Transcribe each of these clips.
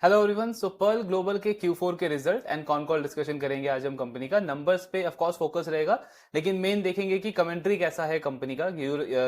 Hello everyone. So Pearl Global के Q4 के result and con call discussion करेंगे आज हम कंपनी का। नंबर्स पे ऑफ कोर्स फोकस रहेगा, लेकिन मेन देखेंगे कि कमेंट्री कैसा है कंपनी का।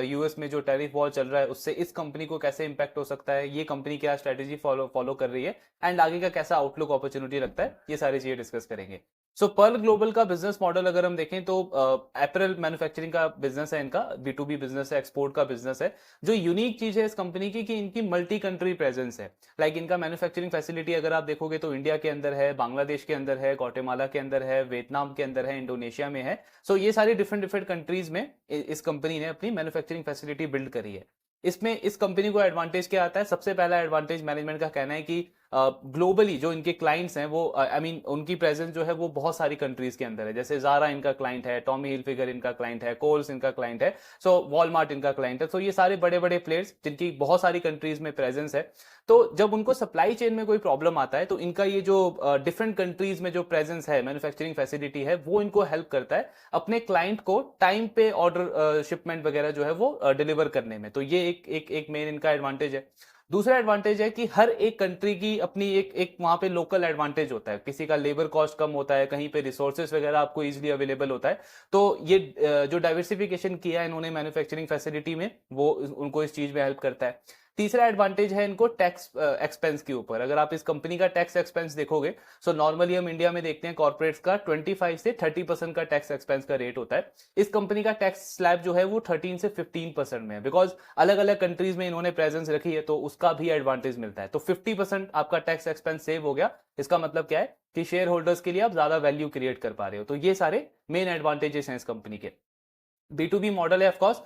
यूएस में जो टैरिफ वॉर चल रहा है उससे इस कंपनी को कैसे इंपैक्ट हो सकता है, ये कंपनी क्या स्ट्रेटेजी फॉलो कर रही है एंड आगे का कैसा आउटलुक अपॉर्चुनिटी रखता है, ये सारी चीजें डिस्कस करेंगे। सो पर्ल ग्लोबल का बिजनेस मॉडल अगर हम देखें तो अप्रैल मैन्युफैक्चरिंग का बिजनेस है, इनका B2B बिजनेस है, एक्सपोर्ट का बिजनेस है। जो यूनिक चीज है इस कंपनी की कि इनकी मल्टी कंट्री प्रेजेंस है। लाइक इनका मैन्युफैक्चरिंग फैसिलिटी अगर आप देखोगे तो इंडिया के अंदर है, बांग्लादेश के अंदर है, ग्वाटेमाला के अंदर है, वियतनाम के अंदर है, इंडोनेशिया में है। सो ये सारी डिफरेंट डिफरेंट कंट्रीज में इस कंपनी ने अपनी मैन्युफैक्चरिंग फैसिलिटी बिल्ड करी है। इसमें इस कंपनी को एडवांटेज क्या आता है? सबसे पहला एडवांटेज मैनेजमेंट का कहना है कि ग्लोबली जो इनके क्लाइंट्स हैं वो आई मीन उनकी प्रेजेंस जो है वो बहुत सारी कंट्रीज के अंदर है। जैसे जारा इनका क्लाइंट है, टॉमी हिलफिगर इनका क्लाइंट है, कोल्स इनका क्लाइंट है, सो वॉलमार्ट इनका क्लाइंट है। तो ये सारे बड़े बड़े प्लेयर्स जिनकी बहुत सारी कंट्रीज में प्रेजेंस है। तो जब उनको सप्लाई चेन में कोई प्रॉब्लम आता है तो इनका ये जो डिफरेंट कंट्रीज में जो प्रेजेंस है, मैन्युफैक्चरिंग फैसिलिटी है, वो इनको हेल्प करता है अपने क्लाइंट को टाइम पे ऑर्डर शिपमेंट वगैरह जो है वो डिलीवर करने में। तो ये एक मेन इनका एडवांटेज है। दूसरा एडवांटेज है कि हर एक कंट्री की अपनी एक एक वहां पे लोकल एडवांटेज होता है। किसी का लेबर कॉस्ट कम होता है, कहीं पे रिसोर्सेज वगैरह आपको इजीली अवेलेबल होता है। तो ये जो डाइवर्सिफिकेशन किया है इन्होंने मैन्युफैक्चरिंग फैसिलिटी में, वो उनको इस चीज में हेल्प करता है। तीसरा एडवांटेज है इनको टैक्स एक्सपेंस के ऊपर। अगर आप इस कंपनी का टैक्स एक्सपेंस देखोगे, सो नॉर्मली हम इंडिया में देखते हैं कॉर्पोरेट्स का 25 से 30% का टैक्स एक्सपेंस का रेट होता है। इस कंपनी का टैक्स स्लैब जो है वो 13 से 15% में है, बिकॉज अलग अलग कंट्रीज में इन्होंने प्रेजेंस रखी है, तो उसका भी एडवांटेज मिलता है। तो 50% आपका टैक्स एक्सपेंस सेव हो गया। इसका मतलब क्या है कि शेयर होल्डर्स के लिए आप ज्यादा वैल्यू क्रिएट कर पा रहे हो। तो ये सारे मेन एडवांटेजेस हैं इस कंपनी के। B2B मॉडल है ऑफ कोर्स।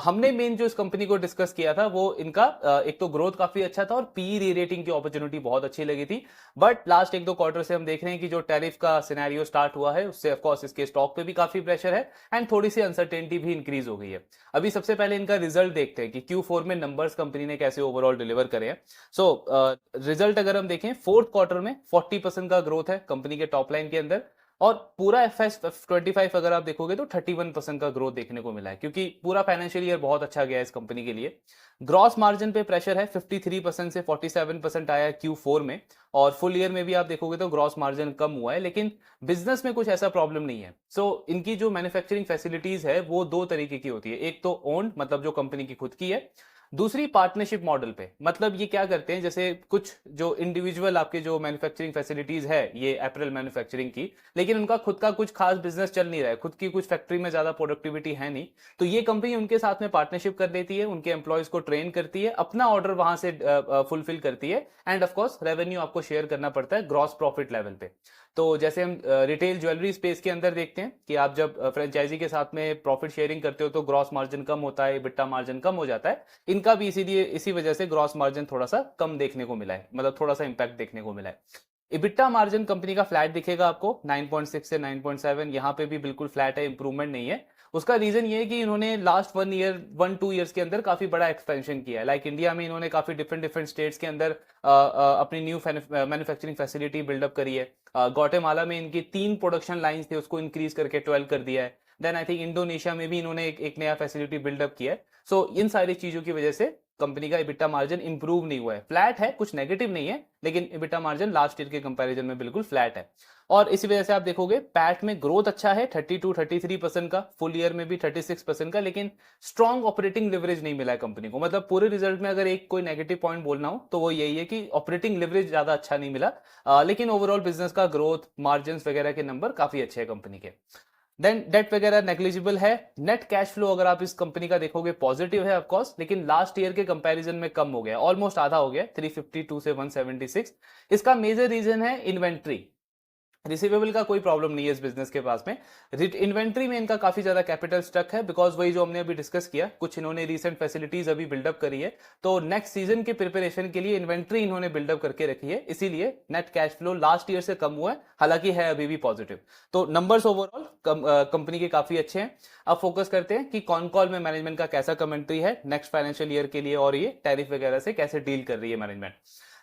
हमने मेन जो इस कंपनी को डिस्कस किया था वो इनका एक तो ग्रोथ काफी अच्छा था और पी री रेटिंग की अपॉर्चुनिटी बहुत अच्छी लगी थी। बट लास्ट एक दो क्वार्टर से हम देख रहे हैं कि जो टैरिफ का सिनेरियो स्टार्ट हुआ है उससे ऑफ कोर्स इसके स्टॉक पे भी काफी प्रेशर है एंड थोड़ी सी अनसर्टेनिटी भी इंक्रीज हो गई है। अभी सबसे पहले इनका रिजल्ट देखते हैं कि Q4 में नंबर्स कंपनी ने कैसे ओवरऑल डिलीवर करे हैं। सो रिजल्ट अगर हम देखें, फोर्थ क्वार्टर में 40% का ग्रोथ है कंपनी के टॉप लाइन के अंदर। और पूरा FY25 अगर आप देखोगे तो 31% का ग्रोथ देखने को मिला है, क्योंकि पूरा फाइनेंशियल ईयर बहुत अच्छा गया है इस कंपनी के लिए। ग्रॉस मार्जिन पे प्रेशर है, 53% से 47% आया है Q4 में। और फुल ईयर में भी आप देखोगे तो ग्रॉस मार्जिन कम हुआ है, लेकिन बिजनेस में कुछ ऐसा प्रॉब्लम नहीं है। सो इनकी जो मैन्युफैक्चरिंग फैसिलिटीज है वो दो तरीके की होती है। एक तो ओन्ड, मतलब जो कंपनी की खुद की है। दूसरी पार्टनरशिप मॉडल पे, मतलब ये क्या करते हैं, जैसे कुछ जो इंडिविजुअल आपके जो मैन्युफैक्चरिंग फैसिलिटीज है ये अप्रैल मैन्युफैक्चरिंग की, लेकिन उनका खुद का कुछ खास बिजनेस चल नहीं रहा है, खुद की कुछ फैक्ट्री में ज्यादा प्रोडक्टिविटी है नहीं, तो ये कंपनी उनके साथ में पार्टनरशिप कर देती है, उनके एम्प्लॉयज को ट्रेन करती है, अपना ऑर्डर वहां से फुलफिल करती है एंड ऑफ कोर्स रेवेन्यू आपको शेयर करना पड़ता है ग्रॉस प्रॉफिट लेवल पे। तो जैसे हम रिटेल ज्वेलरी स्पेस के अंदर देखते हैं कि आप जब फ्रेंचाइजी के साथ में प्रॉफिट शेयरिंग करते हो तो ग्रॉस मार्जिन कम होता है, बिट्टा मार्जिन कम हो जाता है। इनका भी इसीलिए इसी वजह से ग्रॉस मार्जिन थोड़ा सा कम देखने को मिला है, मतलब थोड़ा सा इंपैक्ट देखने को मिला है। इबिट्टा मार्जिन कंपनी का फ्लैट दिखेगा आपको 9.6 से 9.7, यहां पे भी बिल्कुल फ्लैट है, इंप्रूवमेंट नहीं है। उसका रीजन ये है कि इन्होंने लास्ट 1-2 ईयर्स के अंदर काफी बड़ा एक्सपेंशन किया है। लाइक इंडिया में इन्होंने काफी डिफरेंट डिफरेंट स्टेट्स के अंदर अपनी न्यू मैन्युफैक्चरिंग फैसिलिटी बिल्डअप करी है। ग्वाटेमाला में इनकी 3 प्रोडक्शन लाइंस थे, उसको इंक्रीज करके 12 कर दिया है। देन आई थिंक इंडोनेशिया में भी इन्होंने एक नया फैसिलिटी बिल्डअप किया है। सो इन सारी चीजों की वजह से कंपनी का इबिट्टा मार्जिन इंप्रूव नहीं हुआ है, फ्लैट है, कुछ नेगेटिव नहीं है, लेकिन इबिट्टा मार्जिन लास्ट ईयर के कंपैरिजन में बिल्कुल फ्लैट है। और इसी वजह से आप देखोगे पैट में ग्रोथ अच्छा है, 32-33% का, फुल ईयर में भी 36% का, लेकिन स्ट्रॉन्ग ऑपरेटिंग लिवरेज नहीं मिला है कंपनी को। मतलब पूरे रिजल्ट में अगर एक कोई नेगेटिव पॉइंट बोलना हो तो वो यही है कि ऑपरेटिंग लिवरेज ज्यादा अच्छा नहीं मिला। लेकिन ओवरऑल बिजनेस का ग्रोथ, मार्जिन वगैरह के नंबर काफी अच्छे हैं कंपनी के। देन डेट वगैरह नेग्लिजिबल है। नेट कैश फ्लो अगर आप इस कंपनी का देखोगे पॉजिटिव है ऑफकोर्स, लेकिन लास्ट ईयर के कंपैरिजन में कम हो गया, ऑलमोस्ट आधा हो गया, 352 से 176। इसका मेजर रीजन है इन्वेंट्री। रिसीवेबल का कोई प्रॉब्लम नहीं है इस बिजनेस के पास में। इन्वेंट्री में इनका काफी ज्यादा कैपिटल स्टक है, बिकॉज वही जो हमने अभी डिस्कस किया, कुछ इन्होंने रीसेंट फैसिलिटीज अभी बिल्डअप करी है, तो नेक्स्ट सीजन के प्रिपरेशन के लिए इन्वेंट्री इन्होंने बिल्डअप करके रखी है, इसीलिए net cash flow last year से कम हुआ है, हालांकि है अभी भी पॉजिटिव। तो नंबर्स ओवरऑल कंपनी के काफी अच्छे हैं। अब फोकस करते हैं कि कॉन कॉल में मैनेजमेंट का कैसा कमेंट्री है नेक्स्ट फाइनेंशियल ईयर के लिए, और ये टैरिफ वगैरह से कैसे डील कर रही है मैनेजमेंट।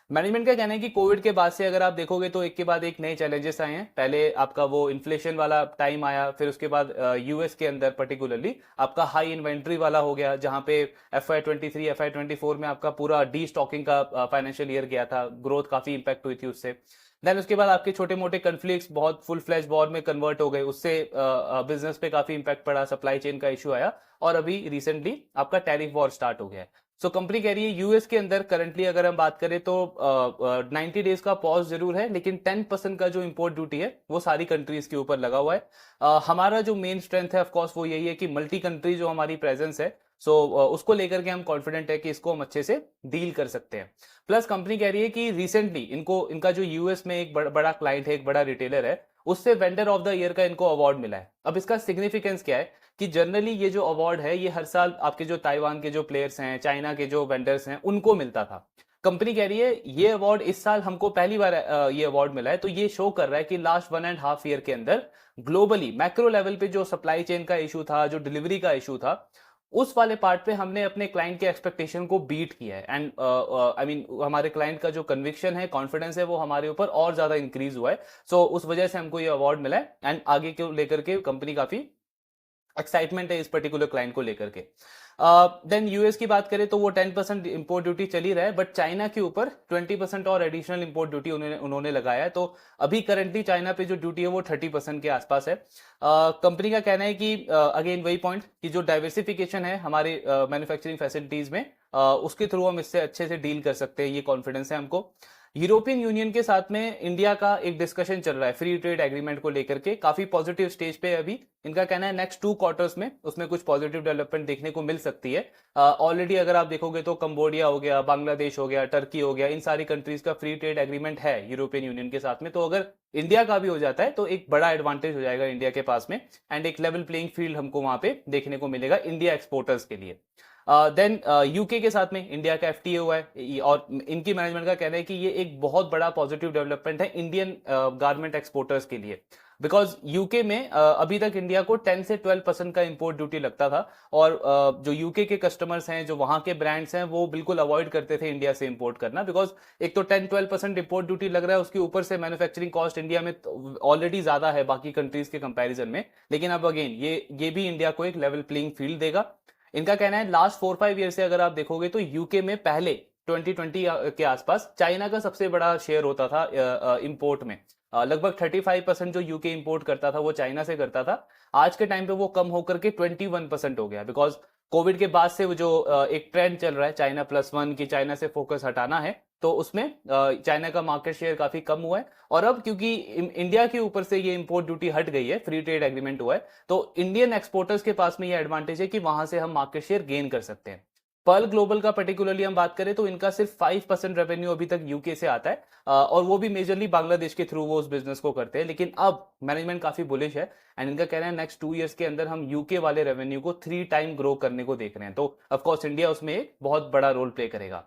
मैनेजमेंट का कहना है कि कोविड के बाद से अगर आप देखोगे तो एक के बाद एक नए चैलेंजेस आए हैं। पहले आपका वो इन्फ्लेशन वाला टाइम आया, फिर उसके बाद यूएस के अंदर पर्टिकुलरली आपका हाई इन्वेंट्री वाला हो गया, जहां पे FY23 FY24 में आपका पूरा डी स्टॉकिंग का फाइनेंशियल ईयर गया था, ग्रोथ काफी इंपैक्ट हुई थी उससे। देन उसके बाद आपके छोटे मोटे कन्फ्लिक्ट्स बहुत फुल फ्लैश वॉर में कन्वर्ट हो गए, उससे बिजनेस पे काफी इंपैक्ट पड़ा, सप्लाई चेन का इशू आया, और अभी रिसेंटली आपका टैरिफ वॉर स्टार्ट हो गया है। सो कंपनी कह रही है यूएस के अंदर करंटली अगर हम बात करें तो 90 डेज का पॉज जरूर है, लेकिन 10% का जो इंपोर्ट ड्यूटी है वो सारी कंट्रीज के ऊपर लगा हुआ है। हमारा जो मेन स्ट्रेंथ है ऑफकोर्स वो यही है कि मल्टी कंट्री जो हमारी प्रेजेंस है, सो उसको लेकर के हम कॉन्फिडेंट है कि इसको हम अच्छे से डील कर सकते हैं। प्लस कंपनी कह रही है कि रिसेंटली इनका जो यूएस में एक बड़ा क्लाइंट है, एक बड़ा रिटेलर है, उससे वेंडर ऑफ द ईयर का इनको अवार्ड मिला है। अब इसका सिग्निफिकेंस क्या है कि जनरली ये जो अवार्ड है ये हर साल आपके जो ताइवान के जो प्लेयर्स हैं, चाइना के जो वेंडर्स हैं, उनको मिलता था। कंपनी कह रही है ये अवार्ड इस साल हमको पहली बार ये अवार्ड मिला है, तो ये शो कर रहा है कि लास्ट 1.5 ईयर के अंदर ग्लोबली मैक्रो लेवल पे जो सप्लाई चेन का इशू था, जो डिलीवरी का इशू था, उस वाले पार्ट पे हमने अपने क्लाइंट के एक्सपेक्टेशन को बीट किया है। एंड आई मीन हमारे क्लाइंट का जो कन्विक्शन है, कॉन्फिडेंस है, वो हमारे ऊपर और ज्यादा इंक्रीज हुआ है। सो उस वजह से हमको ये अवार्ड मिला है, एंड आगे को लेकर के कंपनी काफी एक्साइटमेंट है इस पर्टिकुलर क्लाइंट को लेकर के। देन यूएस की बात करें तो वो 10% इंपोर्ट ड्यूटी चली रहा है, बट चाइना के ऊपर 20% और एडिशनल इंपोर्ट ड्यूटी उन्होंने लगाया है। तो अभी करंटली चाइना पे जो ड्यूटी है वो 30% के आसपास है। कंपनी का कहना है कि अगेन वही पॉइंट कि जो डाइवर्सिफिकेशन है हमारे मैन्युफैक्चरिंग फैसिलिटीज में, उसके थ्रू हम इससे अच्छे से डील कर सकते हैं, ये कॉन्फिडेंस है हमको। यूरोपियन यूनियन के साथ में इंडिया का एक डिस्कशन चल रहा है फ्री ट्रेड एग्रीमेंट को लेकर के, काफी पॉजिटिव स्टेज पे है अभी। इनका कहना है नेक्स्ट 2 क्वार्टर्स में उसमें कुछ पॉजिटिव डेवलपमेंट देखने को मिल सकती है। ऑलरेडी अगर आप देखोगे तो कंबोडिया हो गया, बांग्लादेश हो गया, टर्की हो गया, इन सारी कंट्रीज का फ्री ट्रेड एग्रीमेंट है यूरोपियन यूनियन के साथ में। तो अगर इंडिया का भी हो जाता है तो एक बड़ा एडवांटेज हो जाएगा इंडिया के पास में, एंड एक लेवल प्लेइंग फील्ड हमको वहां पे देखने को मिलेगा इंडिया एक्सपोर्टर्स के लिए। देन यूके के साथ में इंडिया का एफटीए हुआ है, और इनकी मैनेजमेंट का कहना है कि ये एक बहुत बड़ा पॉजिटिव डेवलपमेंट है इंडियन गारमेंट एक्सपोर्टर्स के लिए। बिकॉज यूके में अभी तक इंडिया को 10 से 12% का इंपोर्ट ड्यूटी लगता था, और जो यूके के कस्टमर्स हैं, जो वहां के ब्रांड्स हैं, वो बिल्कुल अवॉइड करते थे इंडिया से इंपोर्ट करना, बिकॉज एक तो 10-12% इंपोर्ट ड्यूटी लग रहा है, उसके ऊपर से मैन्युफैक्चरिंग कॉस्ट इंडिया में ऑलरेडी ज्यादा है बाकी कंट्रीज के कंपेरिजन में। लेकिन अब अगेन ये भी इंडिया को एक लेवल प्लेइंग फील्ड देगा। इनका कहना है लास्ट 4-5 ईयर से अगर आप देखोगे तो यूके में पहले 2020 के आसपास चाइना का सबसे बड़ा शेयर होता था इंपोर्ट में। लगभग 35% जो यूके इंपोर्ट करता था वो चाइना से करता था। आज के टाइम पे वो कम होकर के 21% हो गया, बिकॉज कोविड के बाद से वो जो एक ट्रेंड चल रहा है चाइना +1 की, चाइना से फोकस हटाना है, तो उसमें चाइना का मार्केट शेयर काफी कम हुआ है। और अब क्योंकि इंडिया के ऊपर से ये इंपोर्ट ड्यूटी हट गई है, फ्री ट्रेड एग्रीमेंट हुआ है, तो इंडियन एक्सपोर्टर्स के पास में ये एडवांटेज है कि वहां से हम मार्केट शेयर गेन कर सकते हैं। पर्ल ग्लोबल का पर्टिकुलरली हम बात करें तो इनका सिर्फ 5% रेवेन्यू अभी तक यूके से आता है, और वो भी मेजरली बांग्लादेश के थ्रू वो उस बिजनेस को करते हैं। लेकिन अब मैनेजमेंट काफी बुलिश है, एंड इनका कहना है नेक्स्ट 2 इयर्स के अंदर हम यूके वाले रेवेन्यू को 3 टाइम ग्रो करने को देख रहे हैं। तो ऑफकोर्स इंडिया उसमें एक बहुत बड़ा रोल प्ले करेगा।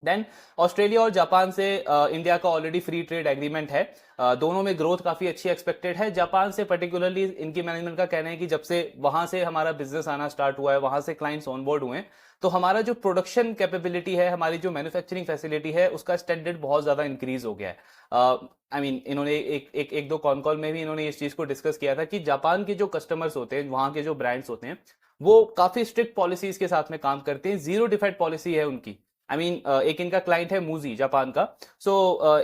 देन ऑस्ट्रेलिया और जापान से इंडिया का ऑलरेडी फ्री ट्रेड एग्रीमेंट है, दोनों में ग्रोथ काफी अच्छी एक्सपेक्टेड है। जापान से पर्टिकुलरली इनकी मैनेजमेंट का कहना है कि जब से वहां से हमारा बिजनेस आना स्टार्ट हुआ है, वहां से क्लाइंट्स ऑनबोर्ड हुए हैं, तो हमारा जो प्रोडक्शन कैपेबिलिटी है, हमारी जो मैन्युफैक्चरिंग फैसिलिटी है, उसका स्टैंडर्ड बहुत ज्यादा इंक्रीज हो गया है। आई मीन इन्होंने एक दो कॉन कॉल में भी इन्होंने इस चीज को डिस्कस किया था कि जापान के जो कस्टमर्स होते हैं, वहां के जो ब्रांड्स होते हैं, वो काफी स्ट्रिक्ट पॉलिसीज के साथ में काम करते हैं, जीरो डिफेक्ट पॉलिसी है उनकी। आई मीन एक इनका क्लाइंट है मूजी जापान का, सो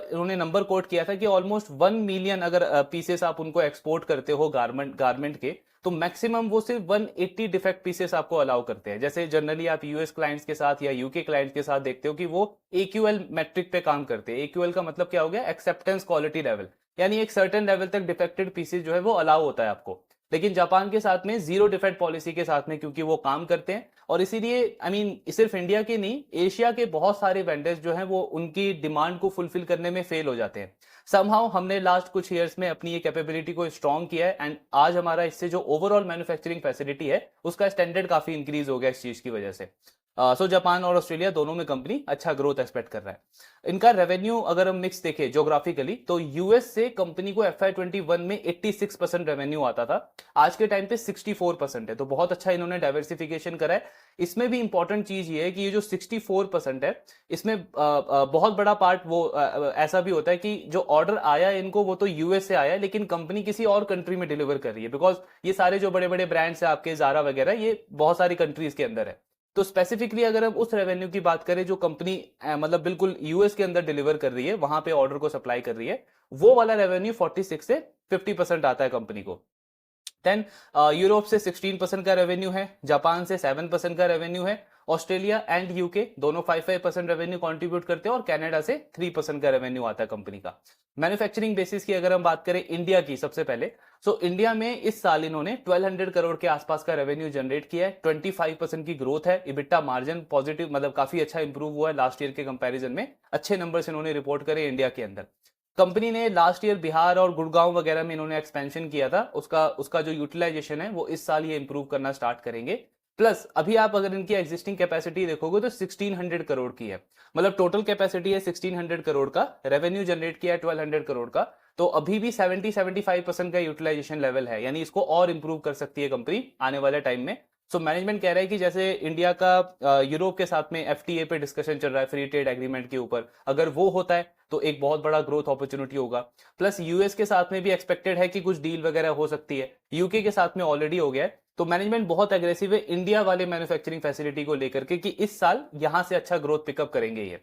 इन्होंने नंबर कोट किया था कि ऑलमोस्ट 1 मिलियन अगर पीसेस आप उनको एक्सपोर्ट करते हो गारमेंट के, तो मैक्सिमम वो सिर्फ 180 डिफेक्ट पीसेस आपको अलाउ करते हैं। जैसे जनरली आप यूएस क्लाइंट्स के साथ या यूके क्लाइंट्स के साथ देखते हो कि वो AQL मैट्रिक पे काम करते हैं। AQL का मतलब क्या हो गया? एक्सेप्टेंस क्वालिटी लेवल, यानी एक सर्टेन लेवल तक डिफेक्टेड पीसेस जो है वो अलाउ होता है आपको। लेकिन जापान के साथ में जीरो डिफेक्ट पॉलिसी के साथ में क्योंकि वो काम करते हैं, और इसीलिए आई मीन सिर्फ इंडिया के नहीं, एशिया के बहुत सारे वेंडर्स जो हैं वो उनकी डिमांड को फुलफिल करने में फेल हो जाते हैं। समहाउ हमने लास्ट कुछ ईयर्स में अपनी ये कैपेबिलिटी को स्ट्रॉन्ग किया है, एंड आज हमारा इससे जो ओवरऑल मैन्युफैक्चरिंग फैसिलिटी है उसका स्टैंडर्ड काफी इंक्रीज हो गया इस चीज की वजह से। सो जापान और ऑस्ट्रेलिया दोनों में कंपनी अच्छा ग्रोथ एक्सपेक्ट कर रहा है। इनका रेवेन्यू अगर हम मिक्स देखें ज्योग्राफिकली, तो यूएस से कंपनी को FY21 में 86% रेवेन्यू आता था, आज के टाइम पे 64% है। तो बहुत अच्छा इन्होंने डाइवर्सिफिकेशन करा है। इसमें भी इंपॉर्टेंट चीज ये है कि ये जो 64% है, इसमें बहुत बड़ा पार्ट वो ऐसा भी होता है कि जो ऑर्डर आया है इनको वो तो यूएस से आया है, लेकिन कंपनी किसी और कंट्री में डिलीवर कर रही है, बिकॉज ये सारे जो बड़े बड़े ब्रांड्स है आपके जारा वगैरह, ये बहुत सारी कंट्रीज के अंदर है। तो स्पेसिफिकली अगर हम उस रेवेन्यू की बात करें जो कंपनी मतलब बिल्कुल यूएस के अंदर डिलीवर कर रही है, वहां पे ऑर्डर को सप्लाई कर रही है, वो वाला रेवेन्यू 46 से 50% आता है कंपनी को। देन यूरोप से 16% का रेवेन्यू है, जापान से 7% का रेवेन्यू है, ऑस्ट्रेलिया एंड यूके दोनों 5% रेवेन्यू कंट्रीब्यूट करते हैं, और कनाडा से 3% का रेवेन्यू आता है कंपनी का। मैन्युफैक्चरिंग बेसिस की अगर हम बात करें इंडिया की सबसे पहले, सो इंडिया में इस साल इन्होंने 1200 करोड़ के आसपास का रेवेन्यू जनरेट किया है, 25% की ग्रोथ है, इबिटा मार्जिन पॉजिटिव मतलब काफी अच्छा इंप्रूव हुआ है लास्ट ईयर के कंपैरिजन में, अच्छे नंबर्स इन्होंने रिपोर्ट करे इंडिया के अंदर। कंपनी ने लास्ट ईयर बिहार और गुड़गांव वगैरह में इन्होंने एक्सपेंशन किया था, उसका उसका जो यूटिलाइजेशन है वो इस साल ये इंप्रूव करना स्टार्ट करेंगे। प्लस अभी आप अगर इनकी एग्जिस्टिंग कैपेसिटी देखोगे तो 1600 करोड़ की है, मतलब टोटल कैपेसिटी है 1600 करोड़ का, रेवेन्यू जनरेट किया है 1200 करोड़ का, तो अभी भी 70-75% का यूटिलाइजेशन लेवल है, यानी इसको और इंप्रूव कर सकती है कंपनी आने वाले टाइम में। सो मैनेजमेंट कह रहा है कि जैसे इंडिया का यूरोप के साथ में एफटीए पे डिस्कशन चल रहा है, फ्री ट्रेड एग्रीमेंट के ऊपर, अगर वो होता है तो एक बहुत बड़ा ग्रोथ अपॉर्चुनिटी होगा। प्लस यूएस के साथ में भी एक्सपेक्टेड है कि कुछ डील वगैरह हो सकती है, यूके के साथ में ऑलरेडी हो गया है। तो मैनेजमेंट बहुत एग्रेसिव है इंडिया वाले मैन्युफैक्चरिंग फैसिलिटी को लेकर के कि इस साल यहां से अच्छा ग्रोथ पिकअप करेंगे ये।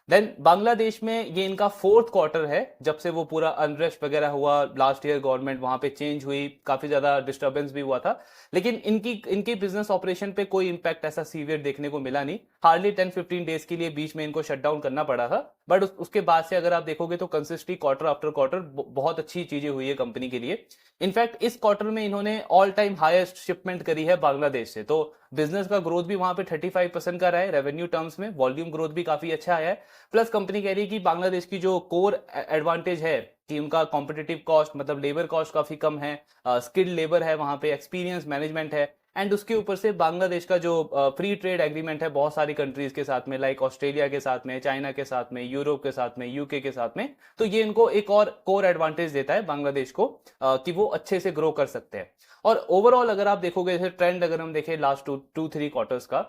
देन बांग्लादेश में ये इनका 4th क्वार्टर है जब से वो पूरा अनरेस्ट वगैरह हुआ, लास्ट ईयर गवर्नमेंट वहां पे चेंज हुई, काफी ज्यादा डिस्टर्बेंस भी हुआ था, लेकिन इनकी बिजनेस ऑपरेशन पे कोई इंपैक्ट ऐसा सीवियर देखने को मिला नहीं। हार्डली 10-15 डेज के लिए बीच में इनको शट डाउन करना पड़ा था, बट उसके बाद से अगर आप देखोगे तो कंसिस्टेंटली क्वार्टर आफ्टर क्वार्टर बहुत अच्छी चीजें हुई है कंपनी के लिए। इनफैक्ट इस क्वार्टर में इन्होंने ऑल टाइम हाईएस्ट शिपमेंट करी है बांग्लादेश से, तो बिजनेस का ग्रोथ भी वहां पे 35% का रहा है रेवेन्यू टर्म्स में, वॉल्यूम ग्रोथ भी काफी अच्छा आया है। प्लस कंपनी कह रही है कि बांग्लादेश की जो कोर एडवांटेज है कि उनका कॉम्पिटिटिव कॉस्ट मतलब लेबर कॉस्ट काफी कम है, स्किल्ड लेबर है वहां पे, एक्सपीरियंस मैनेजमेंट है, एंड उसके ऊपर से बांग्लादेश का जो फ्री ट्रेड एग्रीमेंट है बहुत सारी कंट्रीज के साथ में, लाइक ऑस्ट्रेलिया के साथ में, चाइना के साथ में, यूरोप के साथ में, यूके के साथ में, तो ये इनको एक और कोर एडवांटेज देता है बांग्लादेश को कि वो अच्छे से ग्रो कर सकते हैं। और ओवरऑल अगर आप देखोगे जैसे ट्रेंड अगर हम देखें लास्ट 2-3 क्वार्टर्स का,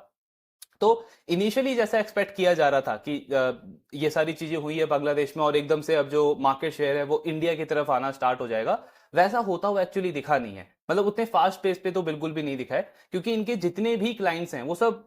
तो इनिशियली जैसा एक्सपेक्ट किया जा रहा था कि ये सारी चीजें हुई है बांग्लादेश में और एकदम से अब जो मार्केट शेयर है वो इंडिया की तरफ आना स्टार्ट हो जाएगा, वैसा होता हुआ एक्चुअली दिखा नहीं है, मतलब उतने फास्ट पेस पे तो बिल्कुल भी नहीं दिखा है, क्योंकि इनके जितने भी क्लाइंट्स हैं वो सब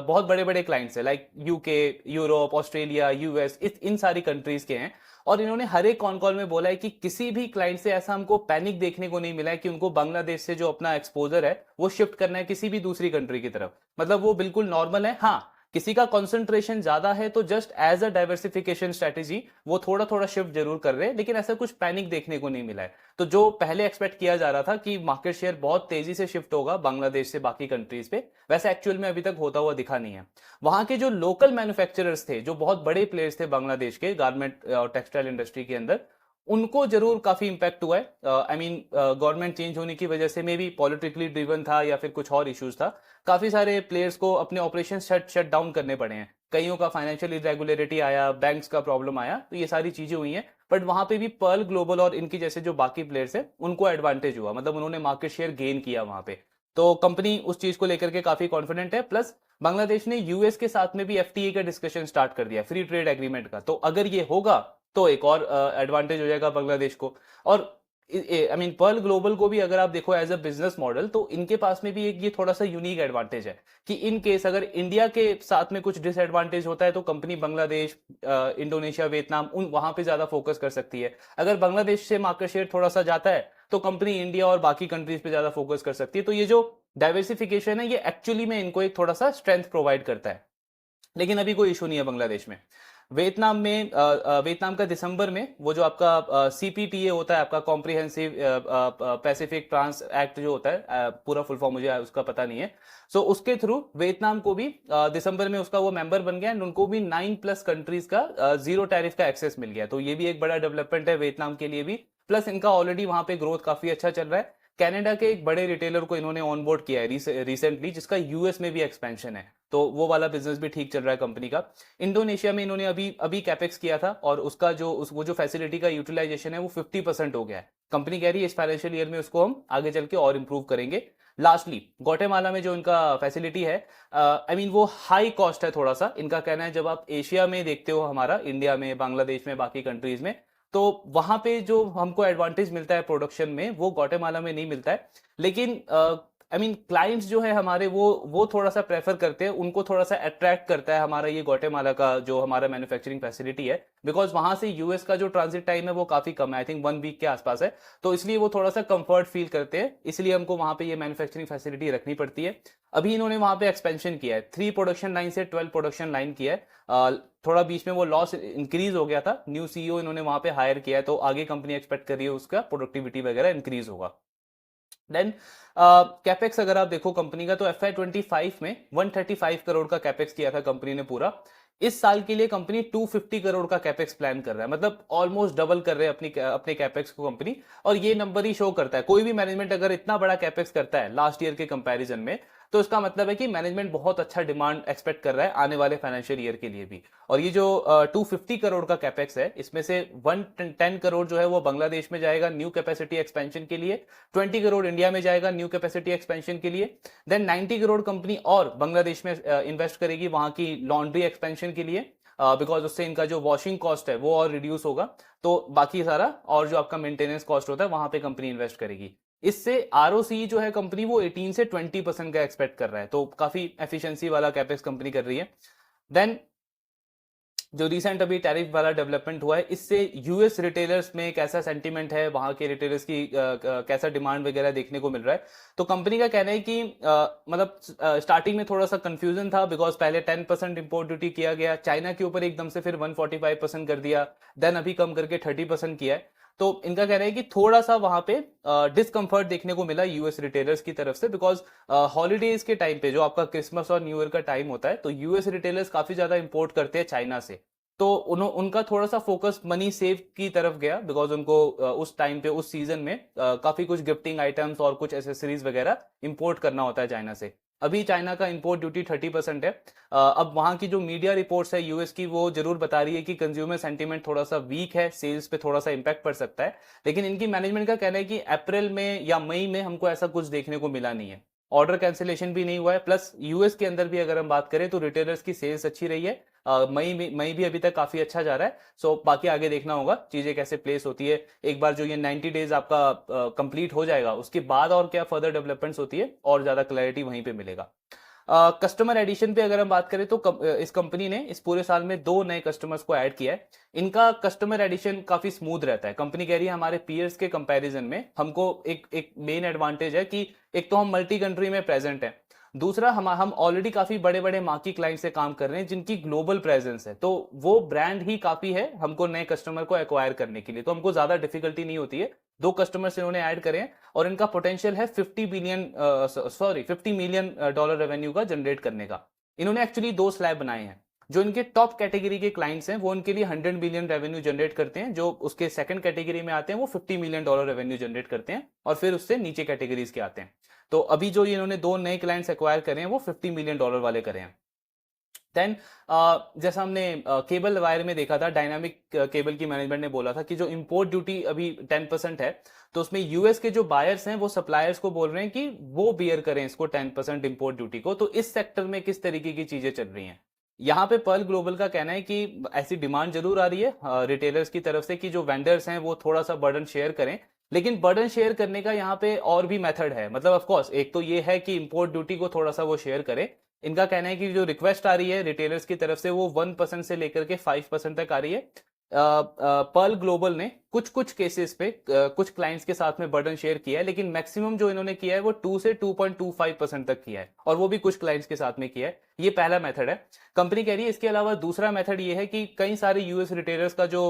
बहुत बड़े बड़े क्लाइंट्स हैं, like UK, Europe, Australia, US, इन सारी कंट्रीज के हैं। और इन्होंने हर एक कॉन कॉल में बोला है कि किसी भी क्लाइंट से ऐसा हमको पैनिक देखने को नहीं मिला है कि उनको बांग्लादेश से जो अपना एक्सपोजर है वो शिफ्ट करना है किसी भी दूसरी कंट्री की तरफ, मतलब वो बिल्कुल नॉर्मल है। हाँ, किसी का कंसंट्रेशन ज्यादा है तो just as a diversification strategy वो थोड़ा थोड़ा शिफ्ट जरूर कर रहे हैं, लेकिन ऐसा कुछ पैनिक देखने को नहीं मिला है। तो जो पहले एक्सपेक्ट किया जा रहा था कि मार्केट शेयर बहुत तेजी से शिफ्ट होगा बांग्लादेश से बाकी कंट्रीज पे, वैसा एक्चुअल में अभी तक होता हुआ दिखा नहीं है। वहां के जो लोकल मैन्युफैक्चरर्स थे, जो बहुत बड़े प्लेयर्स थे बांग्लादेश के गारमेंट और टेक्सटाइल इंडस्ट्री के अंदर, उनको जरूर काफी इंपैक्ट हुआ है। आई मीन गवर्नमेंट चेंज होने की वजह से मे बी पॉलिटिकली ड्रिवन था या फिर कुछ और इश्यूज था, काफी सारे प्लेयर्स को अपने ऑपरेशन शट डाउन करने पड़े हैं, कईयों का फाइनेंशियल इरेगुलरिटी आया, बैंक्स का प्रॉब्लम आया, तो ये सारी चीजें हुई हैं। बट वहां पे भी पर्ल ग्लोबल और इनकी जैसे जो बाकी प्लेयर्स हैं उनको एडवांटेज हुआ, मतलब उन्होंने मार्केट शेयर गेन किया वहां पे। तो कंपनी उस चीज को लेकर के काफी कॉन्फिडेंट है। प्लस बांग्लादेश ने यूएस के साथ में भी एफटीए का डिस्कशन स्टार्ट कर दिया, फ्री ट्रेड एग्रीमेंट का, तो अगर ये होगा तो एक और एडवांटेज हो जाएगा बांग्लादेश को। और आई मीन पर्ल ग्लोबल को भी अगर आप देखो एज अ बिजनेस मॉडल, तो इनके पास में भी एक ये थोड़ा सा यूनिक एडवांटेज है कि इन केस अगर इंडिया के साथ में कुछ डिसएडवांटेज होता है तो कंपनी बांग्लादेश, इंडोनेशिया, वियतनाम, उन वहां पे ज्यादा फोकस कर सकती है। अगर बांग्लादेश से मार्केट शेयर थोड़ा सा जाता है तो कंपनी इंडिया और बाकी कंट्रीज पे ज्यादा फोकस कर सकती है। तो ये जो डाइवर्सिफिकेशन है ये एक्चुअली में इनको एक थोड़ा सा स्ट्रेंथ प्रोवाइड करता है, लेकिन अभी कोई इशू नहीं है बांग्लादेश में। वियतनाम में वियतनाम का दिसंबर में वो जो आपका सीपीटीए होता है, आपका कॉम्प्रिहेंसिव पैसिफिक ट्रांस एक्ट जो होता है, पूरा फुल फॉर्म मुझे उसका पता नहीं है, सो उसके थ्रू वियतनाम को भी दिसंबर में उसका वो मेंबर बन गया एंड उनको भी 9+ कंट्रीज का जीरो टैरिफ का एक्सेस मिल गया। तो ये भी एक बड़ा डेवलपमेंट है वियतनाम के लिए भी। प्लस इनका ऑलरेडी वहां पे ग्रोथ काफी अच्छा चल रहा है। कनाडा के एक बड़े रिटेलर को इन्होंने ऑनबोर्ड किया है रिसेंटली, जिसका यूएस में भी एक्सपेंशन है। तो वो वाला बिजनेस भी ठीक चल रहा है कंपनी का। इंडोनेशिया में इन्होंने अभी अभी कैपेक्स किया था और उसका वो जो फैसिलिटी का यूटिलाइजेशन है वो 50% हो गया है। कंपनी कह रही है इस फाइनेंशियल ईयर में उसको हम आगे चल के और इंप्रूव करेंगे। लास्टली ग्वाटेमाला में जो इनका फैसिलिटी है, आई मीन वो हाई कॉस्ट है थोड़ा सा। इनका कहना है जब आप एशिया में देखते हो, हमारा इंडिया में, बांग्लादेश में, बाकी कंट्रीज में, तो वहां पे जो हमको एडवांटेज मिलता है प्रोडक्शन में वो ग्वाटेमाला में नहीं मिलता है। लेकिन आई मीन क्लाइंट्स जो है हमारे वो थोड़ा सा प्रेफर करते हैं, उनको थोड़ा सा अट्रैक्ट करता है हमारा ये ग्वाटेमाला का जो हमारा मैन्युफैक्चरिंग फैसिलिटी है, बिकॉज वहां से यूएस का जो ट्रांजिट टाइम है वो काफी कम है, आई थिंक 1 वीक के आसपास है। तो इसलिए वो थोड़ा सा कंफर्ट फील करते हैं, इसलिए हमको वहां पे ये मैन्युफैक्चरिंग फैसिलिटी रखनी पड़ती है। अभी इन्होंने वहां पे एक्सपेंशन किया है, 3 प्रोडक्शन लाइन से 12 प्रोडक्शन लाइन किया है। थोड़ा बीच में वो लॉस इंक्रीज हो गया था, न्यू सीईओ इन्होंने वहां पे हायर किया है, तो आगे कंपनी एक्सपेक्ट कर रही है उसका प्रोडक्टिविटी वगैरह इंक्रीज होगा। देन कैपेक्स अगर आप देखो कंपनी का, तो FY25 में 135 करोड़ का कैपेक्स किया था कंपनी ने पूरा। इस साल के लिए कंपनी 250 करोड़ का कैपेक्स प्लान कर रहा है, मतलब ऑलमोस्ट डबल कर रहे हैं अपने कैपेक्स को कंपनी। और ये नंबर ही शो करता है, कोई भी मैनेजमेंट अगर इतना बड़ा कैपेक्स करता है लास्ट ईयर के कंपैरिजन में, तो इसका मतलब है कि मैनेजमेंट बहुत अच्छा डिमांड एक्सपेक्ट कर रहा है आने वाले फाइनेंशियल ईयर के लिए भी। और ये जो 250 करोड़ का कैपेक्स है, इसमें से 110 करोड़ जो है वो बांग्लादेश में जाएगा न्यू कैपेसिटी एक्सपेंशन के लिए, 20 करोड़ इंडिया में जाएगा न्यू कैपेसिटी एक्सपेंशन के लिए। देन 90 करोड़ कंपनी और बांग्लादेश में इन्वेस्ट करेगी वहां की लॉन्ड्री एक्सपेंशन के लिए, बिकॉज उससे इनका जो वॉशिंग कॉस्ट है वो और रिड्यूस होगा। तो बाकी सारा और जो आपका मेंटेनेंस कॉस्ट होता है वहां पे कंपनी इन्वेस्ट करेगी। इससे आरओसी जो है कंपनी वो 18 से 20% का एक्सपेक्ट कर रहा है, तो काफी एफिशिएंसी वाला कैपेक्स कंपनी कर रही है। देन जो रिसेंट अभी टैरिफ वाला डेवलपमेंट हुआ है, इससे यूएस रिटेलर्स में कैसा सेंटीमेंट है, वहां के रिटेलर्स की कैसा डिमांड वगैरह देखने को मिल रहा है। तो कंपनी का कहना है कि मतलब स्टार्टिंग में थोड़ा सा कंफ्यूजन था, बिकॉज पहले 10% इंपोर्ट ड्यूटी किया गया चाइना के ऊपर एकदम से, फिर 145% कर दिया, देन अभी कम करके 30% किया है। तो इनका कहना है कि थोड़ा सा वहां पे डिस्कंफर्ट देखने को मिला यूएस रिटेलर्स की तरफ से, बिकॉज हॉलीडेज के टाइम पे जो आपका क्रिसमस और न्यू ईयर का टाइम होता है, तो यूएस रिटेलर्स काफी ज्यादा इंपोर्ट करते हैं चाइना से। तो उनका थोड़ा सा फोकस मनी सेव की तरफ गया, बिकॉज उनको उस टाइम पे उस सीजन में काफी कुछ गिफ्टिंग आइटम्स और कुछ एसेसरीज वगैरह इंपोर्ट करना होता है चाइना से। अभी चाइना का इंपोर्ट ड्यूटी 30% है। अब वहां की जो मीडिया रिपोर्ट्स है यूएस की, वो जरूर बता रही है कि कंज्यूमर सेंटीमेंट थोड़ा सा वीक है, सेल्स पे थोड़ा सा इंपैक्ट पड़ सकता है। लेकिन इनकी मैनेजमेंट का कहना है कि अप्रैल में या मई में हमको ऐसा कुछ देखने को मिला नहीं है, ऑर्डर कैंसिलेशन भी नहीं हुआ है। प्लस यूएस के अंदर भी अगर हम बात करें तो रिटेलर्स की सेल्स अच्छी रही है, मई भी अभी तक काफी अच्छा जा रहा है। सो बाकी आगे देखना होगा चीजें कैसे प्लेस होती है। एक बार जो ये 90 डेज आपका कंप्लीट हो जाएगा, उसके बाद और क्या फर्दर डेवलपमेंट्स होती है और ज्यादा क्लैरिटी वहीं पे मिलेगा। कस्टमर एडिशन पे अगर हम बात करें तो इस कंपनी ने इस पूरे साल में 2 नए कस्टमर्स को ऐड किया है। इनका कस्टमर एडिशन काफी स्मूथ रहता है। कंपनी कह रही है हमारे पीयर्स के कंपैरिजन में हमको एक मेन एडवांटेज है कि एक तो हम मल्टी कंट्री में प्रेजेंट है, दूसरा हम ऑलरेडी काफी बड़े बड़े मार्की क्लाइंट से काम कर रहे हैं जिनकी ग्लोबल प्रेजेंस है, तो वो ब्रांड ही काफी है हमको नए कस्टमर को एक्वायर करने के लिए, तो हमको ज्यादा डिफिकल्टी नहीं होती है। 2 कस्टमर्स इन्होंने ऐड करे हैं और इनका पोटेंशियल है 50 मिलियन डॉलर रेवेन्यू का जनरेट करने का। इन्होंने एक्चुअली 2 स्लैब बनाए हैं। जो इनके टॉप कैटेगरी के क्लाइंट्स हैं वो उनके लिए 100 मिलियन रेवेन्यू जनरेट करते हैं, जो उसके सेकंड कैटेगरी में आते हैं वो 50 मिलियन डॉलर रेवेन्यू जनरेट करते हैं, और फिर उससे नीचे कैटेगरीज के आते हैं। तो अभी जो इन्होंने 2 नए क्लाइंट्स एक्वायर करे हैं वो 50 मिलियन डॉलर वाले करे हैं। देन जैसा हमने केबल वायर में देखा था, डायनामिक केबल की मैनेजमेंट ने बोला था कि जो इंपोर्ट ड्यूटी अभी 10% है, तो उसमें यूएस के जो बायर्स हैं वो सप्लायर्स को बोल रहे हैं कि वो बियर करें इसको 10% इंपोर्ट ड्यूटी को। तो इस सेक्टर में किस तरीके की चीजें चल रही हैं, यहाँ पे पर्ल ग्लोबल का कहना है कि ऐसी डिमांड जरूर आ रही है रिटेलर्स की तरफ से कि जो वेंडर्स हैं वो थोड़ा सा बर्डन शेयर करें, लेकिन बर्डन शेयर करने का यहाँ पे और भी मेथड है। मतलब ऑफ कोर्स एक तो ये है कि इंपोर्ट ड्यूटी को थोड़ा सा वो शेयर करें। इनका कहना है कि जो रिक्वेस्ट आ रही है रिटेलर्स की तरफ से वो 1% से लेकर के 5% तक आ रही है। पर्ल ग्लोबल ने कुछ कुछ केसेस पे कुछ क्लाइंट्स के साथ में बर्डन शेयर किया है, लेकिन मैक्सिमम जो इन्होंने किया है वो 2 से 2.25% तक किया है, और वो भी कुछ क्लाइंट्स के साथ में किया है। ये पहला मेथड है। कंपनी कह रही है इसके अलावा दूसरा मेथड ये है कि कई सारे यूएस रिटेलर्स का जो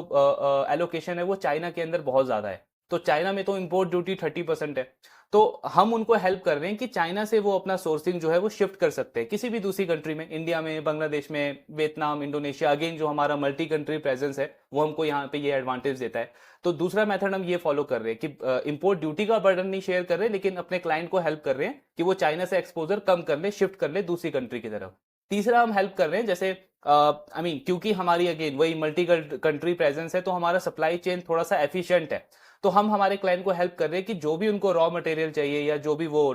एलोकेशन है वो चाइना के अंदर बहुत ज्यादा है। तो चाइना में तो इंपोर्ट ड्यूटी 30% है, तो हम उनको हेल्प कर रहे हैं कि चाइना से वो अपना सोर्सिंग जो है वो शिफ्ट कर सकते हैं किसी भी दूसरी कंट्री में, इंडिया में, बांग्लादेश में, वियतनाम, इंडोनेशिया। अगेन जो हमारा मल्टी कंट्री प्रेजेंस है वो हमको यहाँ पे ये एडवांटेज देता है। तो दूसरा मेथड हम ये फॉलो कर रहे हैं कि इंपोर्ट ड्यूटी का बर्डन नहीं शेयर कर रहे, लेकिन अपने क्लाइंट को हेल्प कर रहे हैं कि वो चाइना से एक्सपोजर कम कर ले, शिफ्ट कर ले दूसरी कंट्री की तरफ। तीसरा हम हेल्प कर रहे हैं, जैसे क्योंकि हमारी अगेन वही मल्टी कंट्री प्रेजेंस है, तो हमारा सप्लाई चेन थोड़ा सा एफिशिएंट है। तो हम हमारे क्लाइंट को हेल्प कर रहे हैं कि जो भी उनको रॉ मटेरियल चाहिए या जो भी वो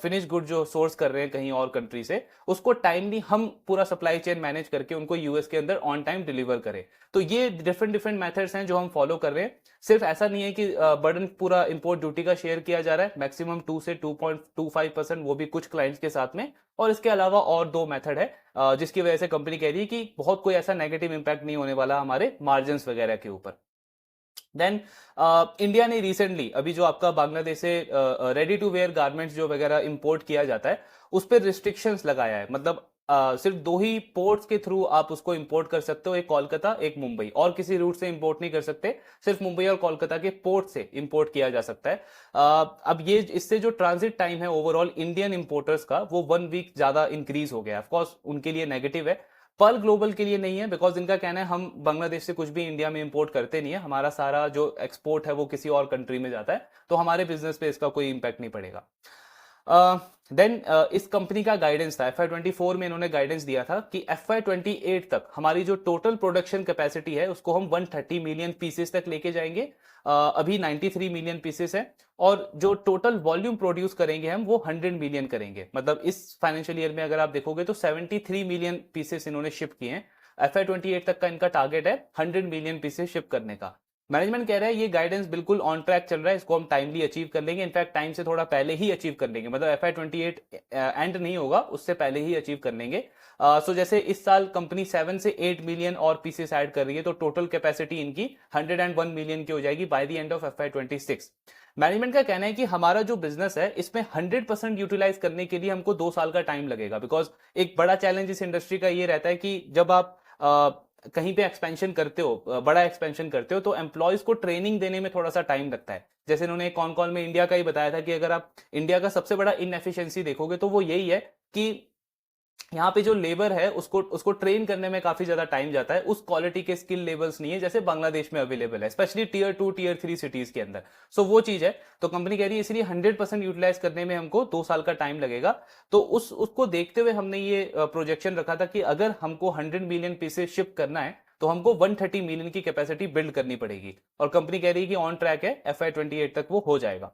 फिनिश गुड जो सोर्स कर रहे हैं कहीं और कंट्री से, उसको टाइमली हम पूरा सप्लाई चेन मैनेज करके उनको यूएस के अंदर ऑन टाइम डिलीवर करें। तो ये डिफरेंट डिफरेंट मेथड्स हैं जो हम फॉलो कर रहे हैं। सिर्फ ऐसा नहीं है कि बर्डन पूरा इंपोर्ट ड्यूटी का शेयर किया जा रहा है, मैक्सिमम 2 से 2.25%, वो भी कुछ क्लाइंट्स के साथ में। और इसके अलावा और 2 मेथड है जिसकी वजह से कंपनी कह रही है कि बहुत कोई ऐसा नेगेटिव इंपैक्ट नहीं होने वाला हमारे मार्जिन वगैरह के ऊपर। देन इंडिया ने रिसेंटली अभी जो आपका बांग्लादेश से रेडी टू वेयर गारमेंट्स जो वगैरह इंपोर्ट किया जाता है उस पर रिस्ट्रिक्शंस लगाया है। मतलब सिर्फ 2 ही पोर्ट्स के थ्रू आप उसको इंपोर्ट कर सकते हो, एक कोलकाता एक मुंबई, और किसी रूट से इंपोर्ट नहीं कर सकते, सिर्फ मुंबई और कोलकाता के पोर्ट से इंपोर्ट किया जा सकता है। अब ये इससे जो ट्रांजिट टाइम है ओवरऑल इंडियन इंपोर्टर्स का वो 1 वीक ज्यादा इंक्रीज हो गया। ऑफकोर्स उनके लिए नेगेटिव है, पर्ल ग्लोबल के लिए नहीं है, बिकॉज इनका कहना है हम बांग्लादेश से कुछ भी इंडिया में इंपोर्ट करते नहीं है, हमारा सारा जो एक्सपोर्ट है वो किसी और कंट्री में जाता है, तो हमारे बिजनेस पे इसका कोई इंपैक्ट नहीं पड़ेगा। देन इस कंपनी का गाइडेंस था FY24 में, इन्होंने गाइडेंस दिया था कि FY28 तक हमारी जो टोटल प्रोडक्शन कैपेसिटी है उसको हम 130 मिलियन पीसेस तक लेके जाएंगे। अभी 93 मिलियन पीसेस है, और जो टोटल वॉल्यूम प्रोड्यूस करेंगे हम वो 100 मिलियन करेंगे। मतलब इस फाइनेंशियल ईयर में अगर आप देखोगे तो 73 मिलियन पीसेस इन्होंने शिप किए हैं। FY28 तक का इनका टारगेट है 100 मिलियन पीसेस शिप करने का। मैनेजमेंट कह रहा है ये गाइडेंस बिल्कुल ऑन ट्रैक चल रहा है, इसको हम टाइमली अचीव कर लेंगे, इनफैक्ट टाइम से थोड़ा पहले ही अचीव कर लेंगे। मतलब FY28 एंड नहीं होगा उससे पहले ही अचीव कर लेंगे। सो जैसे इस साल कंपनी 7 से 8 मिलियन और पीसेस ऐड कर रही है, तो टोटल कैपेसिटी इनकी 101 मिलियन की हो जाएगी by the end of FY26। Management का कहना है कि हमारा जो बिजनेस है इसमें 100% यूटिलाइज करने के लिए हमको 2 साल का टाइम लगेगा, बिकॉज एक बड़ा चैलेंज इस इंडस्ट्री का ये रहता है कि जब आप कहीं पे एक्सपेंशन करते हो, बड़ा एक्सपेंशन करते हो, तो एम्प्लॉयज को ट्रेनिंग देने में थोड़ा सा टाइम लगता है। जैसे इन्होंने कॉन कॉल में इंडिया का ही बताया था कि अगर आप इंडिया का सबसे बड़ा इनएफिशिएंसी देखोगे तो वो यही है कि यहाँ पे जो लेबर है उसको उसको ट्रेन करने में काफी ज्यादा टाइम जाता है, उस क्वालिटी के स्किल लेवल्स नहीं है जैसे बांग्लादेश में अवेलेबल है, स्पेशली टियर 2 टियर 3 सिटीज के अंदर। सो वो चीज है, तो कंपनी कह रही है इसलिए 100% यूटिलाइज करने में हमको 2 साल का टाइम लगेगा। तो उसको देखते हुए हमने ये प्रोजेक्शन रखा था कि अगर हमको 100 मिलियन पीसेस शिप करना है तो हमको 130 मिलियन की कैपेसिटी बिल्ड करनी पड़ेगी, और कंपनी कह रही है कि ऑन ट्रैक है, FY28 तक वो हो जाएगा।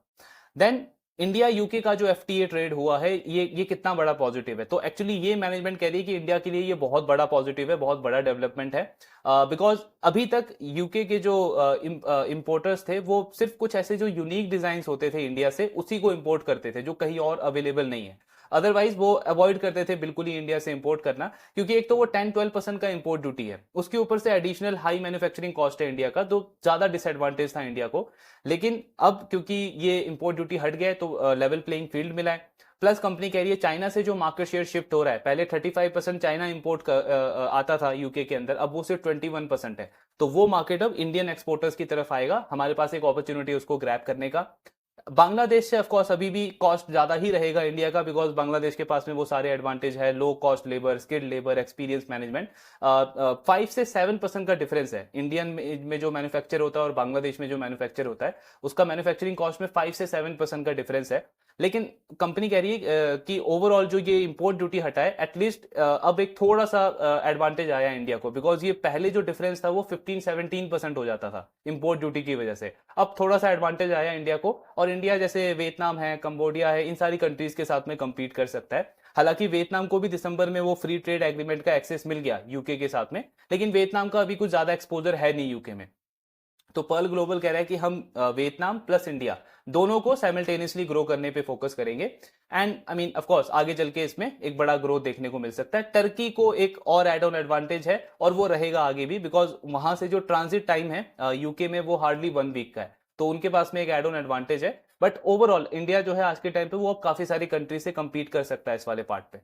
देन इंडिया यूके का जो FTA ट्रेड हुआ है ये कितना बड़ा पॉजिटिव है, तो एक्चुअली ये मैनेजमेंट कह रही है कि इंडिया के लिए ये बहुत बड़ा पॉजिटिव है, बहुत बड़ा डेवलपमेंट है। बिकॉज अभी तक यूके के जो इंपोर्टर्स थे वो सिर्फ कुछ ऐसे जो यूनिक डिजाइन होते थे इंडिया से उसी को इंपोर्ट करते थे जो कहीं और अवेलेबल नहीं है। अदरवाइज वो अवॉइड करते थे बिल्कुल ही इंडिया से इंपोर्ट करना, क्योंकि एक तो वो 10-12% का इंपोर्ट ड्यूटी है, उसके ऊपर से एडिशनल हाई मैन्युफैक्चरिंग कॉस्ट है इंडिया का, तो ज्यादा डिसएडवांटेज था इंडिया को। लेकिन अब क्योंकि ये इंपोर्ट ड्यूटी हट गया है तो लेवल प्लेइंग फील्ड मिला है। प्लस कंपनी कह रही है चाइना से जो मार्केट शेयर शिफ्ट हो रहा है, पहले 35% चाइना इंपोर्ट आता था यूके के अंदर, अब वो सिर्फ 21% है। तो वो मार्केट अब इंडियन एक्सपोर्टर्स की तरफ आएगा, हमारे पास एक अपॉर्चुनिटी उसको ग्रैब करने का। बांग्लादेश से ऑफकोर्स अभी भी कॉस्ट ज्यादा ही रहेगा इंडिया का, बिकॉज बांग्लादेश के पास में वो सारे एडवांटेज है, low cost labour, skilled labour, experience management. 5 से 7% का डिफरेंस है इंडियन में जो मैन्युफैक्चर होता है और बांग्लादेश में जो मैन्युफैक्चर होता है, उसका मैन्युफैक्चरिंग कॉस्ट में 5 से 7% का डिफरेंस है। लेकिन कंपनी कह रही है कि ओवरऑल जो ये इंपोर्ट ड्यूटी हटाए, एटलीस्ट अब एक थोड़ा सा एडवांटेज आया इंडिया को, बिकॉज ये पहले जो डिफरेंस था वो 15-17% हो जाता था इंपोर्ट ड्यूटी की वजह से, अब थोड़ा सा एडवांटेज आया इंडिया को, और इंडिया जैसे वियतनाम है, कंबोडिया है, इन सारी कंट्रीज के साथ में compete कर सकता है। हालांकि वियतनाम को भी दिसंबर में वो फ्री ट्रेड एग्रीमेंट का एक्सेस मिल गया यूके के साथ में, लेकिन वियतनाम का अभी कुछ ज्यादा एक्सपोजर है नहीं यूके में। तो पर्ल ग्लोबल कह रहा है कि हम वियतनाम प्लस इंडिया दोनों को साइमल्टेनियसली ग्रो करने पे फोकस करेंगे। एंड ऑफ कोर्स आगे चल के इसमें एक बड़ा ग्रोथ देखने को मिल सकता है। टर्की को एक और एड ऑन एडवांटेज है, और वो रहेगा आगे भी, बिकॉज वहां से जो ट्रांजिट टाइम है यूके में वो हार्डली 1 वीक का है, तो उनके पास में एक एड ऑन एडवांटेज है। बट ओवरऑल इंडिया जो है आज के टाइम पे वो अब काफी सारी कंट्री से compete कर सकता है इस वाले पार्ट पे।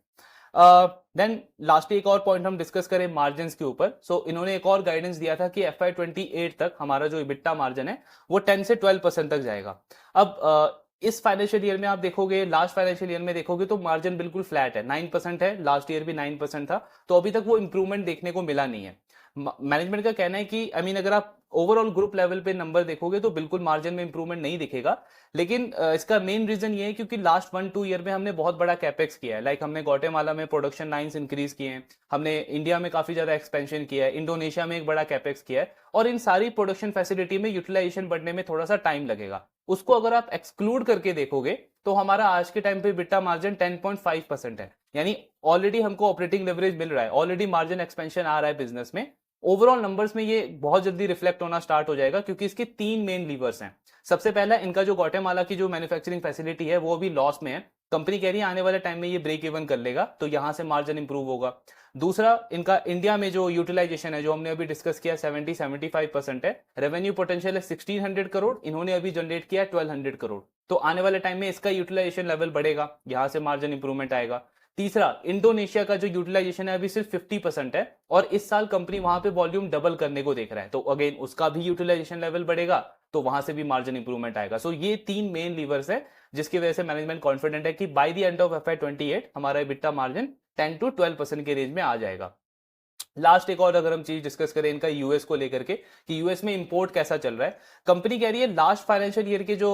देन लास्टली एक और पॉइंट हम डिस्कस करें मार्जिन के ऊपर। सो इन्होंने एक और गाइडेंस दिया था कि FY28 तक हमारा जो इबिट्टा मार्जिन है वो 10 से 12% तक जाएगा। अब इस फाइनेंशियल ईयर में आप देखोगे, लास्ट फाइनेंशियल ईयर में देखोगे तो मार्जिन बिल्कुल फ्लैट है, 9% है, लास्ट ईयर भी 9% था, तो अभी तक वो इंप्रूवमेंट देखने को मिला नहीं है। मैनेजमेंट का कहना है कि अगर आप ओवरऑल ग्रुप लेवल पे नंबर देखोगे तो बिल्कुल मार्जिन में इंप्रूवमेंट नहीं दिखेगा, लेकिन इसका मेन रीजन ये है क्योंकि लास्ट 1-2 ईयर में हमने बहुत बड़ा कैपेक्स किया है। लाइक हमने ग्वाटेमाला में प्रोडक्शन लाइंस इंक्रीज किए हैं, हमने इंडिया में काफी ज्यादा एक्सपेंशन किया है, इंडोनेशिया में एक बड़ा कैपेक्स किया है, और इन सारी प्रोडक्शन फैसिलिटी में यूटिलाइजेशन बढ़ने में थोड़ा सा टाइम लगेगा। उसको अगर आप एक्सक्लूड करके देखोगे तो हमारा आज के टाइम पे बिट्टा मार्जिन 10.5% है, यानी ऑलरेडी हमको ऑपरेटिंग लेवरेज मिल रहा है, ऑलरेडी मार्जिन एक्सपेंशन आ रहा है बिजनेस में। ओवरऑल नंबर्स में ये बहुत जल्दी रिफ्लेक्ट होना स्टार्ट हो जाएगा क्योंकि इसके 3 मेन लीवर्स हैं। सबसे पहला, इनका जो ग्वाटेमाला की जो मैन्युफैक्चरिंग फैसिलिटी है वो अभी लॉस में है, कंपनी कह रही है आने वाले टाइम में ये ब्रेक इवन कर लेगा, तो यहां से मार्जिन इंप्रूव होगा। दूसरा, इनका इंडिया में जो यूटिलाइजेशन है जो हमने अभी डिस्कस किया 70-75% है, रेवेन्यू पोटेंशियल है 1600 करोड़, इन्होंने अभी जनरेट किया 1200 करोड़, तो आने वाले टाइम में इसका यूटिलाइजेशन लेवल बढ़ेगा, यहां से मार्जिन इंप्रूवमेंट आएगा। तीसरा, इंडोनेशिया का जो यूटिलाइजेशन है अभी सिर्फ 50% है, और इस साल कंपनी वहां पे वॉल्यूम डबल करने को देख रहा है, तो अगेन उसका भी यूटिलाइजेशन लेवल बढ़ेगा, तो वहां से भी मार्जिन इंप्रूवमेंट आएगा। सो ये 3 मेन लीवर्स है जिसकी वजह से मैनेजमेंट कॉन्फिडेंट है कि by the end of FY28 हमारा EBITDA मार्जिन 10-12% के रेंज में आ जाएगा। लास्ट एक और अगर हम चीज डिस्कस करें इनका यूएस को लेकर के कि यूएस में इंपोर्ट कैसा चल रहा है, कंपनी कह रही है लास्ट फाइनेंशियल ईयर के जो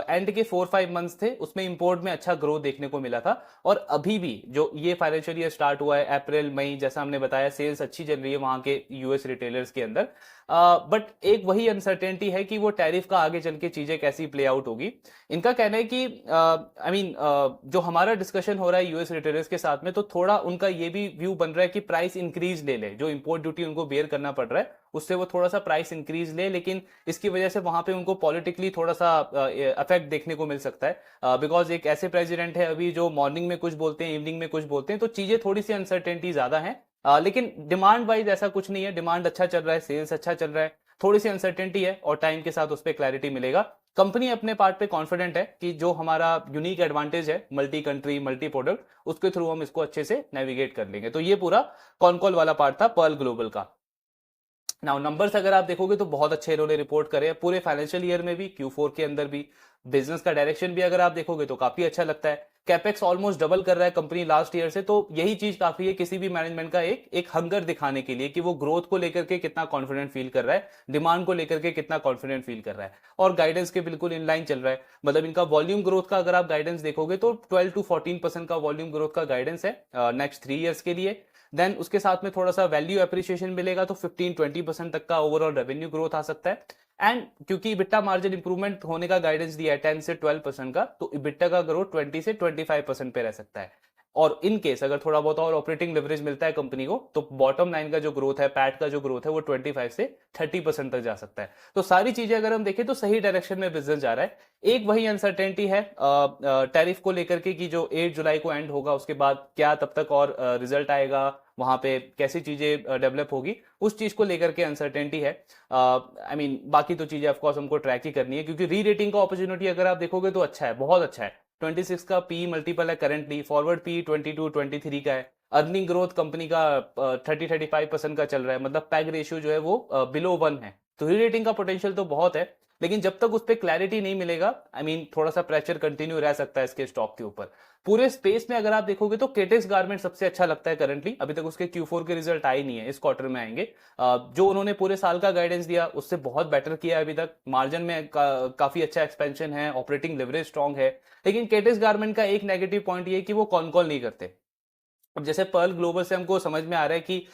एंड के 4-5 मंथ्स थे उसमें इंपोर्ट में अच्छा ग्रोथ देखने को मिला था, और अभी भी जो ये फाइनेंशियल ईयर स्टार्ट हुआ है अप्रैल मई, जैसा हमने बताया सेल्स अच्छी चल रही है वहां के यूएस रिटेलर्स के अंदर। बट एक वही अनसर्टेनिटी है कि वो टैरिफ का आगे चल के चीजें कैसी प्ले आउट होगी। इनका कहना है कि जो हमारा डिस्कशन हो रहा है यूएस रिटेलर्स के साथ में, तो थोड़ा उनका ये भी व्यू बन रहा है कि प्राइस इंक्रीज ले ले, जो इंपोर्ट ड्यूटी उनको बेयर करना पड़ रहा है उससे वो थोड़ा सा प्राइस इंक्रीज ले, लेकिन इसकी वजह से वहां पे उनको पॉलिटिकली थोड़ा सा इफेक्ट देखने को मिल सकता है, बिकॉज एक ऐसे प्रेसिडेंट है अभी जो मॉर्निंग में कुछ बोलते हैं इवनिंग में कुछ बोलते हैं, तो चीजें थोड़ी सी अनसर्टेनिटी ज्यादा है। लेकिन डिमांड वाइज ऐसा कुछ नहीं है, डिमांड अच्छा चल रहा है, सेल्स अच्छा चल रहा है, थोड़ी सी अनसर्टेनिटी है और टाइम के साथ उस पर क्लैरिटी मिलेगा। कंपनी अपने पार्ट पे कॉन्फिडेंट है कि जो हमारा यूनिक एडवांटेज है मल्टी कंट्री मल्टी प्रोडक्ट, उसके थ्रू हम इसको अच्छे से नेविगेट कर लेंगे। तो ये पूरा कॉनकॉल वाला पार्ट था पर्ल ग्लोबल का। नाउ नंबर्स अगर आप देखोगे तो बहुत अच्छे इन्होंने रिपोर्ट करे हैं पूरे फाइनेंशियल ईयर में भी, Q4 के अंदर भी। बिजनेस का डायरेक्शन भी अगर आप देखोगे तो काफी अच्छा लगता है, कैपेक्स ऑलमोस्ट डबल कर रहा है कंपनी लास्ट ईयर से, तो यही चीज काफी है किसी भी मैनेजमेंट का एक हंगर दिखाने के लिए कि वो ग्रोथ को लेकर के कितना कॉन्फिडेंट फील कर रहा है, डिमांड को लेकर के कितना कॉन्फिडेंट फील कर रहा है, और गाइडेंस के बिल्कुल इन लाइन चल रहा है। मतलब इनका वॉल्यूम ग्रोथ का अगर आप गाइडेंस देखोगे तो 12-14% का वॉल्यूम ग्रोथ का गाइडेंस है नेक्स्ट 3 ईयर्स के लिए। देन उसके साथ में थोड़ा सा वैल्यू एप्रिसिएशन मिलेगा तो 15-20% तक का ओवरऑल रेवेन्यू ग्रोथ आ सकता है। एंड क्योंकि इबिट्टा मार्जिन इंप्रूवमेंट होने का गाइडेंस दिया है 10 से 12% का, तो इबिट्टा का ग्रोथ 20 से 25% पे रह सकता है। और इन केस अगर थोड़ा बहुत और ऑपरेटिंग लेवरेज मिलता है कंपनी को, तो बॉटम लाइन का जो ग्रोथ है, पैट का जो ग्रोथ है, वो 25 से 30% तक जा सकता है। तो सारी चीजें अगर हम देखें तो सही डायरेक्शन में बिजनेस जा रहा है। एक वही अनसर्टेनिटी है टैरिफ को लेकर के कि जो 8 जुलाई को एंड होगा उसके बाद क्या तब तक और रिजल्ट आएगा, वहां पे कैसी चीजें डेवलप होगी, उस चीज को लेकर के अनसर्टेनिटी है। बाकी तो चीजें ऑफकोर्स हमको ट्रैक ही करनी है, क्योंकि री रेटिंग का अपॉर्चुनिटी अगर आप देखोगे तो अच्छा है, बहुत अच्छा है। 26 का पी मल्टीपल है करंटली, फॉरवर्ड पी 22-23 का है, अर्निंग ग्रोथ कंपनी का 30-35% का चल रहा है, मतलब पैग रेशियो जो है वो बिलो 1 है। तो री रेटिंग का पोटेंशियल तो बहुत है, लेकिन जब तक उस पर क्लैरिटी नहीं मिलेगा थोड़ा सा प्रेशर कंटिन्यू रह सकता है इसके स्टॉक के ऊपर। पूरे स्पेस में अगर आप देखोगे तो केटेक्स गारमेंट सबसे अच्छा लगता है करंटली, अभी तक उसके Q4 के रिजल्ट आए नहीं है, इस क्वार्टर में आएंगे। जो उन्होंने पूरे साल का गाइडेंस दिया उससे बहुत बेटर किया है अभी तक, मार्जिन में काफी अच्छा एक्सपेंशन है, ऑपरेटिंग लेवरेज स्ट्रॉन्ग है। लेकिन केटेक्स गारमेंट का एक नेगेटिव पॉइंट ये है कि वो कॉन कॉल नहीं करते। अब जैसे पर्ल ग्लोबल से हमको समझ में आ रहा है कि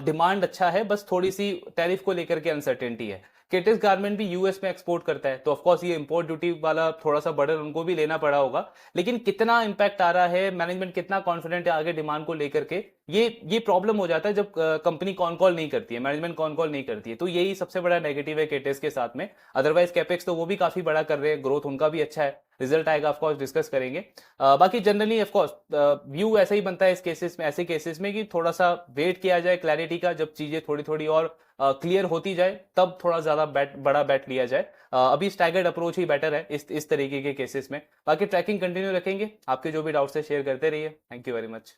डिमांड अच्छा है, बस थोड़ी सी टैरिफ को लेकर के अनसर्टेनिटी है। केटिस गारमेंट भी यूएस में एक्सपोर्ट करता है, तो ऑफकोर्स ये इंपोर्ट ड्यूटी वाला थोड़ा सा बर्डन उनको भी लेना पड़ा होगा, लेकिन कितना इंपैक्ट आ रहा है, मैनेजमेंट कितना कॉन्फिडेंट है आगे डिमांड को लेकर के, ये प्रॉब्लम हो जाता है जब कंपनी कॉन कॉल नहीं करती है, मैनेजमेंट कॉन कॉल नहीं करती है। तो यही सबसे बड़ा नेगेटिव है केटेस के साथ में। अदरवाइज कैपेक्स तो वो भी काफी बड़ा कर रहे हैं, ग्रोथ उनका भी अच्छा है, रिजल्ट आएगा ऑफकोर्स डिस्कस करेंगे। बाकी जनरली ऑफकोर्स व्यू ऐसा ही बनता है इस केसेस में, ऐसे केसेस में कि थोड़ा सा वेट किया जाए क्लैरिटी का, जब चीजें थोड़ी थोड़ी और क्लियर होती जाए तब थोड़ा ज्यादा बड़ा बैट लिया जाए। अभी स्टैगर्ड अप्रोच ही बेटर है इस तरीके के केसेस में। बाकी ट्रैकिंग कंटिन्यू रखेंगे, आपके जो भी डाउट्स है शेयर करते रहिए। Thank you very much.